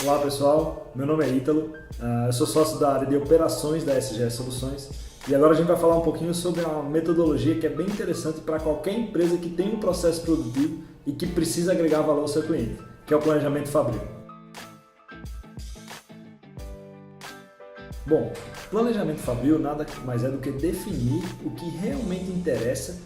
Olá pessoal, meu nome é Ítalo, eu sou sócio da área de operações da SGS Soluções e agora a gente vai falar um pouquinho sobre uma metodologia que é bem interessante para qualquer empresa que tem um processo produtivo e que precisa agregar valor ao seu cliente, que é o planejamento fabril. Bom, planejamento fabril nada mais é do que definir o que realmente interessa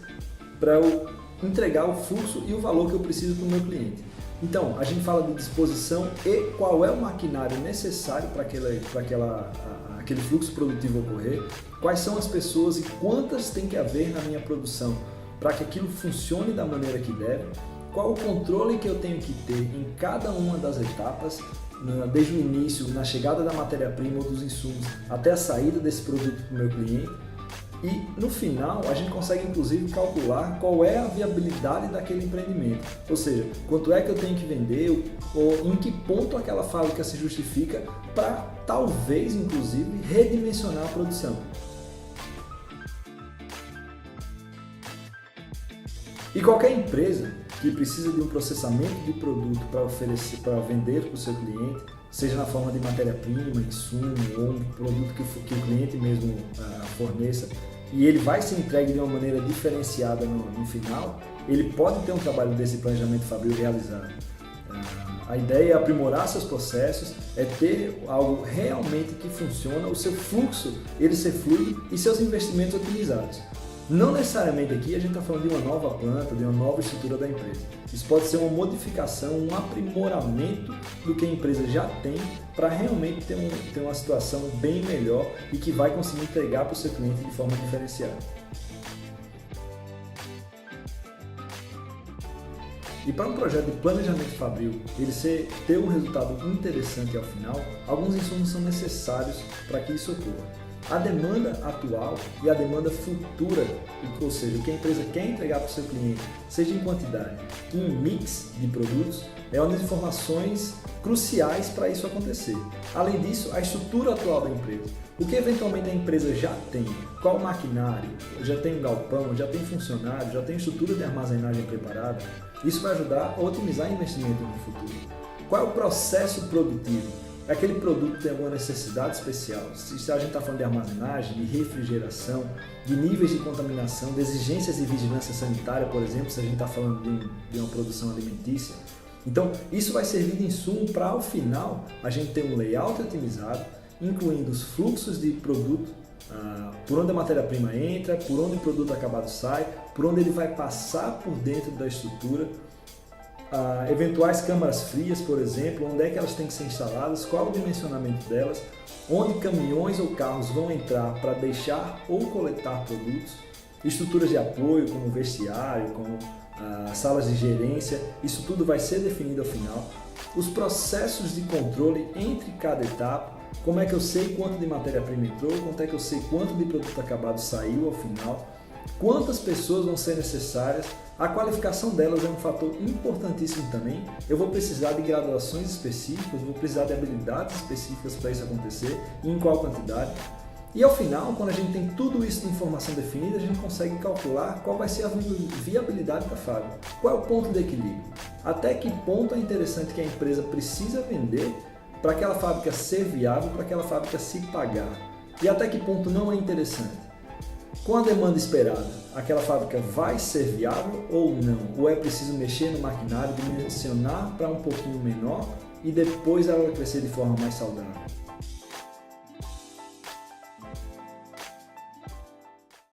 para eu entregar o fluxo e o valor que eu preciso para o meu cliente. Então, a gente fala de disposição e qual é o maquinário necessário para aquele fluxo produtivo ocorrer, quais são as pessoas e quantas tem que haver na minha produção para que aquilo funcione da maneira que deve, qual o controle que eu tenho que ter em cada uma das etapas, desde o início, na chegada da matéria-prima ou dos insumos, até a saída desse produto para o meu cliente. E no final a gente consegue inclusive calcular qual é a viabilidade daquele empreendimento, ou seja, quanto é que eu tenho que vender ou em que ponto aquela fábrica se justifica para talvez inclusive redimensionar a produção. E qualquer empresa que precisa de um processamento de produto para oferecer, para vender para o seu cliente, seja na forma de matéria-prima, insumo ou um produto que o cliente mesmo forneça, e ele vai ser entregue de uma maneira diferenciada no final, ele pode ter um trabalho desse planejamento fabril realizado. A ideia é aprimorar seus processos, é ter algo realmente que funciona, o seu fluxo ele ser fluido e seus investimentos otimizados. Não necessariamente aqui a gente está falando de uma nova planta, de uma nova estrutura da empresa. Isso pode ser uma modificação, um aprimoramento do que a empresa já tem para realmente ter uma situação bem melhor e que vai conseguir entregar para o seu cliente de forma diferenciada. E para um projeto de planejamento fabril, ele ter um resultado interessante ao final, alguns insumos são necessários para que isso ocorra. A demanda atual e a demanda futura, ou seja, o que a empresa quer entregar para o seu cliente, seja em quantidade e em mix de produtos, é uma das informações cruciais para isso acontecer. Além disso, a estrutura atual da empresa. O que eventualmente a empresa já tem, qual maquinário, já tem um galpão, já tem funcionário, já tem estrutura de armazenagem preparada, isso vai ajudar a otimizar investimento no futuro. Qual é o processo produtivo? Aquele produto tem alguma necessidade especial, se a gente está falando de armazenagem, de refrigeração, de níveis de contaminação, de exigências de vigilância sanitária, por exemplo, se a gente está falando de uma produção alimentícia. Então, isso vai servir de insumo para, ao final, a gente ter um layout otimizado, incluindo os fluxos de produto, por onde a matéria-prima entra, por onde o produto acabado sai, por onde ele vai passar por dentro da estrutura, eventuais câmaras frias, por exemplo, onde é que elas têm que ser instaladas, qual o dimensionamento delas, onde caminhões ou carros vão entrar para deixar ou coletar produtos, estruturas de apoio como vestiário, como salas de gerência, isso tudo vai ser definido ao final, os processos de controle entre cada etapa, como é que eu sei quanto de matéria-prima entrou, quanto é que eu sei quanto de produto acabado saiu ao final, quantas pessoas vão ser necessárias, a qualificação delas é um fator importantíssimo também. Eu vou precisar de graduações específicas, vou precisar de habilidades específicas para isso acontecer e em qual quantidade. E ao final, quando a gente tem tudo isso de informação definida, a gente consegue calcular qual vai ser a viabilidade da fábrica, qual é o ponto de equilíbrio, até que ponto é interessante que a empresa precisa vender para aquela fábrica ser viável, para aquela fábrica se pagar, e até que ponto não é interessante. Com a demanda esperada, aquela fábrica vai ser viável ou não? Ou é preciso mexer no maquinário, dimensionar para um pouquinho menor e depois ela vai crescer de forma mais saudável?